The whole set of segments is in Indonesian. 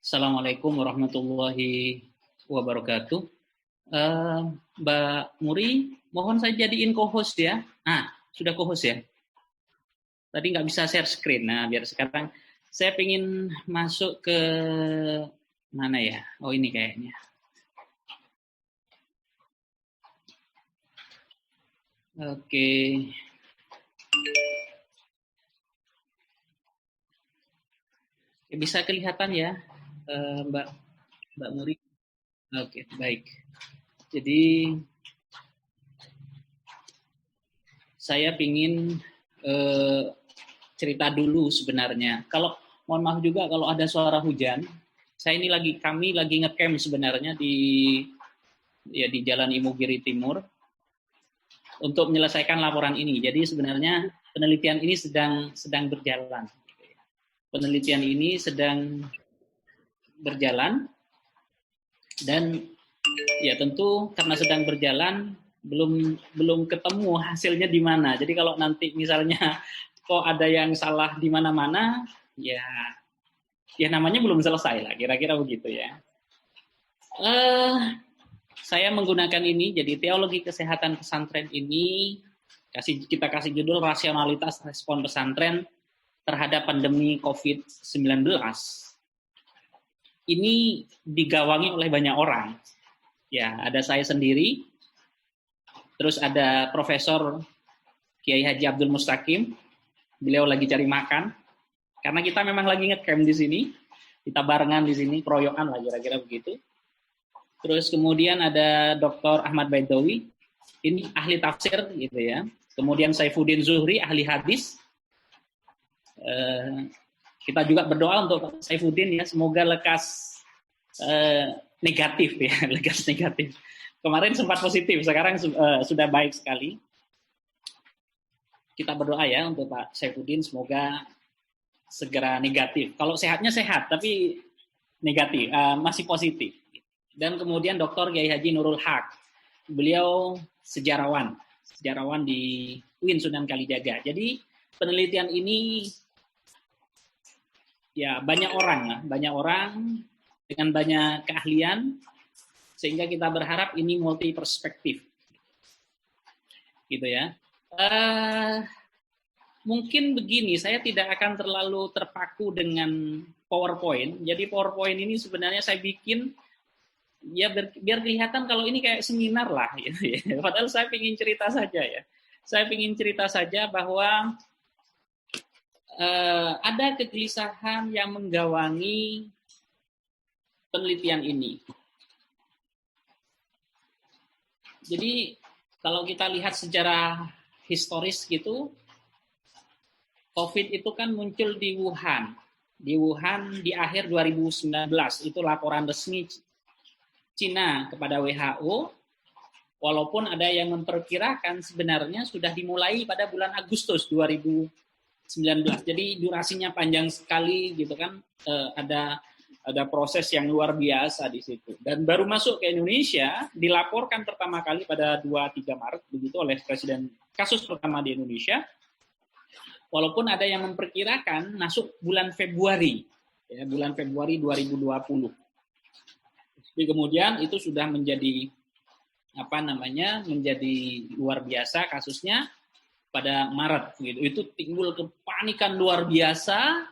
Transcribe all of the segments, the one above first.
Assalamualaikum warahmatullahi wabarakatuh. Mbak Muri, mohon saya jadiin co-host ya. Sudah co-host ya. Tadi nggak bisa share screen. Nah, biar sekarang saya ingin masuk ke mana ya? Oh, ini kayaknya. Oke. Bisa kelihatan ya, Mbak Muri? Oke, baik. Jadi saya ingin cerita dulu sebenarnya. Kalau mohon maaf juga kalau ada suara hujan. Kami lagi ngecamp sebenarnya di Jalan Imogiri Timur untuk menyelesaikan laporan ini. Jadi sebenarnya penelitian ini sedang berjalan. Penelitian ini sedang berjalan dan ya tentu karena sedang berjalan belum ketemu hasilnya di mana. Jadi kalau nanti misalnya kok ada yang salah di mana-mana, ya namanya belum selesai lah, kira-kira begitu ya. Saya menggunakan ini, jadi teologi kesehatan pesantren ini kita kasih judul rasionalitas respon pesantren terhadap pandemi COVID-19. Ini digawangi oleh banyak orang. Ya, ada saya sendiri, terus ada Profesor Kiai Haji Abdul Mustaqim, beliau lagi cari makan, karena kita memang lagi ngecamp di sini, kita barengan di sini, keroyokan lah kira-kira begitu. Terus kemudian ada Dr. Ahmad Baidowi, ini ahli tafsir gitu ya. Kemudian Saifuddin Zuhri, ahli hadis. Kita juga berdoa untuk Saifuddin ya, semoga lekas negatif ya, lekas negatif. Kemarin sempat positif, sekarang sudah baik sekali. Kita berdoa ya untuk Pak Saifuddin, semoga segera negatif. Kalau sehatnya sehat, tapi negatif, masih positif. Dan kemudian Dr. Kiai Haji Nurul Haq, beliau sejarawan di UIN Sunan Kalijaga. Jadi penelitian ini ya banyak orang dengan banyak keahlian, sehingga kita berharap ini multi perspektif, gitu ya. Mungkin begini, saya tidak akan terlalu terpaku dengan PowerPoint. Jadi PowerPoint ini sebenarnya saya bikin ya biar kelihatan kalau ini kayak seminar lah, gitu ya. Padahal saya ingin cerita saja ya. Saya ingin cerita saja bahwa ada kegelisahan yang menggawangi penelitian ini. Jadi kalau kita lihat sejarah historis gitu, COVID itu kan muncul di Wuhan. Di Wuhan di akhir 2019, itu laporan resmi Cina kepada WHO, walaupun ada yang memperkirakan sebenarnya sudah dimulai pada bulan Agustus 2019. Jadi durasinya panjang sekali gitu kan, ada proses yang luar biasa di situ. Dan baru masuk ke Indonesia, dilaporkan pertama kali pada 2-3 Maret begitu oleh Presiden, kasus pertama di Indonesia. Walaupun ada yang memperkirakan masuk bulan Februari, ya, bulan Februari 2020. Tapi kemudian itu sudah menjadi menjadi luar biasa kasusnya pada Maret gitu. Itu timbul kepanikan luar biasa.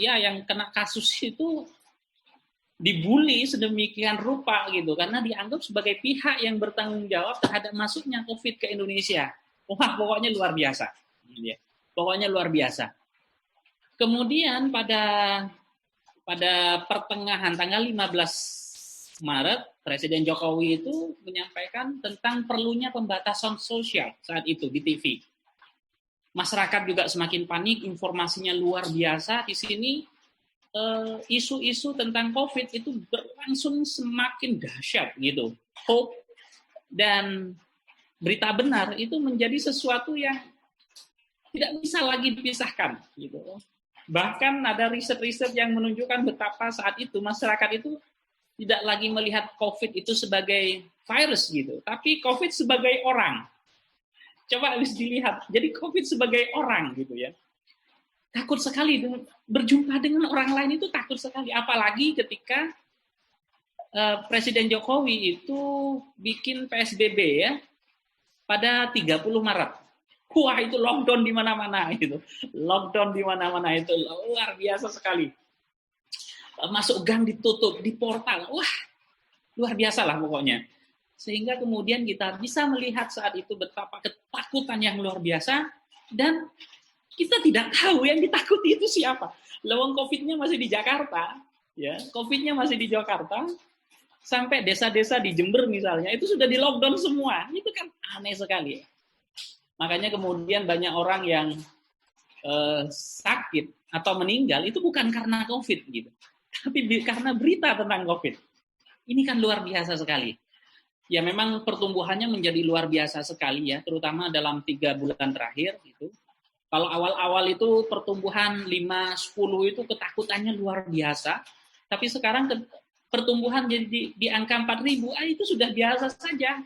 Yang kena kasus itu dibully sedemikian rupa gitu, karena dianggap sebagai pihak yang bertanggung jawab terhadap masuknya COVID ke Indonesia. Wah, pokoknya luar biasa. Pokoknya luar biasa. Kemudian pada pertengahan tanggal 15 Maret, Presiden Jokowi itu menyampaikan tentang perlunya pembatasan sosial saat itu di TV. Masyarakat juga semakin panik, informasinya luar biasa. Di sini isu-isu tentang COVID itu berlangsung semakin dahsyat gitu. Hoax dan berita benar itu menjadi sesuatu yang tidak bisa lagi dipisahkan gitu. Bahkan ada riset-riset yang menunjukkan betapa saat itu masyarakat itu tidak lagi melihat COVID itu sebagai virus gitu, tapi COVID sebagai orang. Coba harus dilihat, jadi COVID sebagai orang gitu ya. takut sekali berjumpa dengan orang lain itu takut sekali. Apalagi ketika Presiden Jokowi itu bikin PSBB ya pada 30 Maret. Wah, itu lockdown di mana-mana itu. Lockdown di mana-mana itu luar biasa sekali. Masuk gang ditutup, di portal. Wah, luar biasa lah pokoknya. Sehingga kemudian kita bisa melihat saat itu betapa ketakutan yang luar biasa dan kita tidak tahu yang ditakuti itu siapa. Lewang COVID-nya masih di Jakarta, ya. COVID-nya masih di Jakarta. Sampai desa-desa di Jember misalnya, itu sudah di lockdown semua. Itu kan aneh sekali. Makanya kemudian banyak orang yang sakit atau meninggal, itu bukan karena COVID, gitu. Tapi karena berita tentang COVID. Ini kan luar biasa sekali. Ya memang pertumbuhannya menjadi luar biasa sekali ya, terutama dalam 3 bulan terakhir. Gitu. Kalau awal-awal itu pertumbuhan 5-10 itu ketakutannya luar biasa. Tapi sekarang pertumbuhan jadi di angka 4.000, itu sudah biasa saja.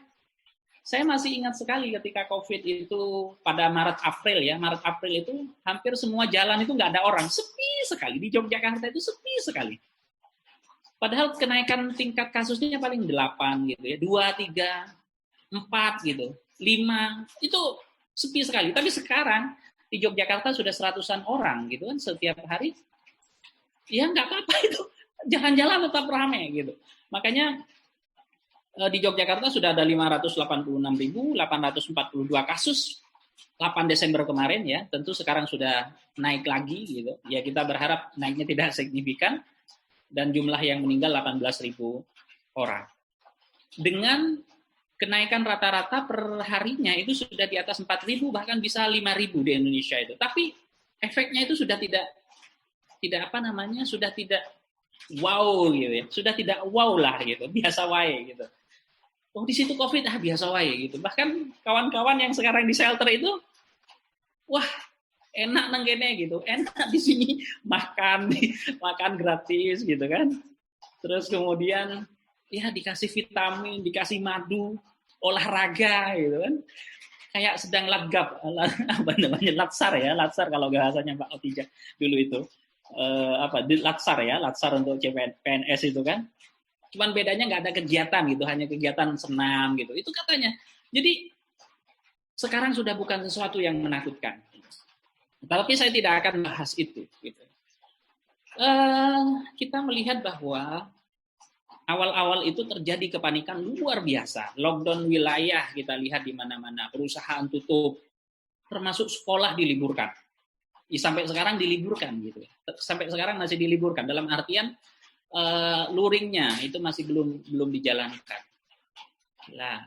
Saya masih ingat sekali ketika COVID itu pada Maret-April ya. Maret-April itu hampir semua jalan itu nggak ada orang. Sepi sekali. Di Yogyakarta itu sepi sekali. Padahal kenaikan tingkat kasusnya paling 8 gitu ya. 2, 3, 4 gitu. 5. Itu sepi sekali. Tapi sekarang di Yogyakarta sudah 100-an orang gitu kan setiap hari. Ya nggak apa-apa itu. Jalan-jalan tetap ramai gitu. Makanya di Yogyakarta sudah ada 586.842 kasus 8 Desember kemarin ya. Tentu sekarang sudah naik lagi gitu. Ya kita berharap naiknya tidak signifikan dan jumlah yang meninggal 18.000 orang. Dengan kenaikan rata-rata per harinya itu sudah di atas 4.000 bahkan bisa 5.000 di Indonesia itu. Tapi efeknya itu sudah tidak sudah tidak wow gitu ya. Sudah tidak wow lah gitu, biasa wae gitu. Oh di situ COVID biasa wae gitu. Bahkan kawan-kawan yang sekarang di shelter itu wah enak nenggene gitu. Enak di sini makan gratis gitu kan. Terus kemudian ya dikasih vitamin, dikasih madu, olahraga gitu kan. Kayak sedang lagap apa namanya? Latsar kalau bahasanya Pak Otija dulu itu. Latsar untuk CPNS itu kan. Cuman bedanya nggak ada kegiatan gitu, hanya kegiatan senam gitu. Itu katanya. Jadi sekarang sudah bukan sesuatu yang menakutkan. Tapi saya tidak akan bahas itu. Gitu. Kita melihat bahwa awal-awal itu terjadi kepanikan luar biasa. Lockdown wilayah kita lihat di mana-mana. Perusahaan tutup, termasuk sekolah diliburkan. Sampai sekarang diliburkan gitu. Sampai sekarang masih diliburkan. Dalam artian luringnya itu masih belum dijalankan. Nah,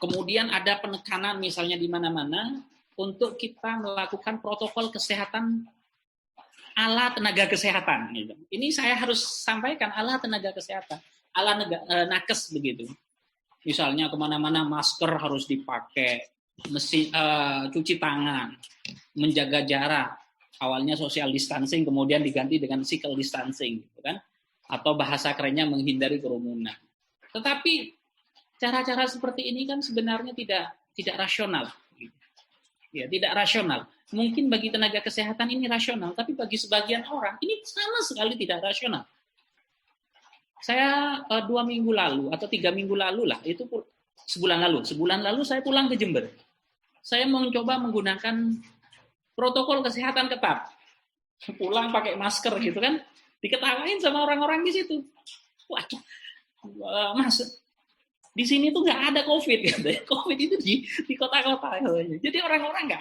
kemudian ada penekanan misalnya di mana-mana untuk kita melakukan protokol kesehatan ala tenaga kesehatan. Gitu. Ini saya harus sampaikan ala tenaga kesehatan, ala nakes begitu. Misalnya kemana-mana masker harus dipakai, cuci tangan, menjaga jarak. Awalnya social distancing, kemudian diganti dengan physical distancing, gitu kan? Atau bahasa kerennya menghindari kerumunan. Tetapi cara-cara seperti ini kan sebenarnya tidak rasional. Ya, tidak rasional. Mungkin bagi tenaga kesehatan ini rasional, tapi bagi sebagian orang ini sama sekali tidak rasional. Saya 2 minggu lalu atau 3 minggu lalu lah, itu sebulan lalu saya pulang ke Jember. Saya mencoba menggunakan protokol kesehatan ketat. Pulang pakai masker gitu kan. Diketawain sama orang-orang di situ. Waduh, Mas, di sini tuh nggak ada COVID. Katanya. COVID itu di kota-kota. Katanya. Jadi orang-orang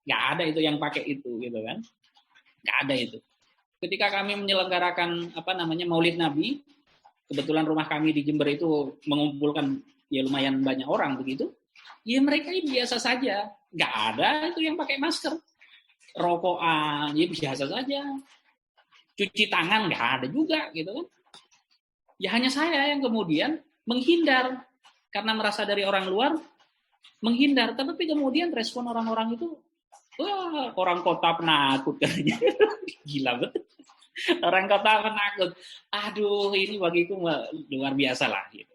nggak ada itu yang pakai itu gitu kan. Nggak ada itu. Ketika kami menyelenggarakan Maulid Nabi, kebetulan rumah kami di Jember itu mengumpulkan ya lumayan banyak orang begitu. Ya mereka ini biasa saja. Nggak ada itu yang pakai masker. Rokokan, ya biasa saja. Cuci tangan nggak ada juga, gitu kan. Ya hanya saya yang kemudian menghindar karena merasa dari orang luar menghindar. Tapi kemudian respon orang-orang itu, wah orang kota penakut katanya. Gila betul. Orang kota penakut. Aduh, ini bagiku luar biasa lah. Gitu.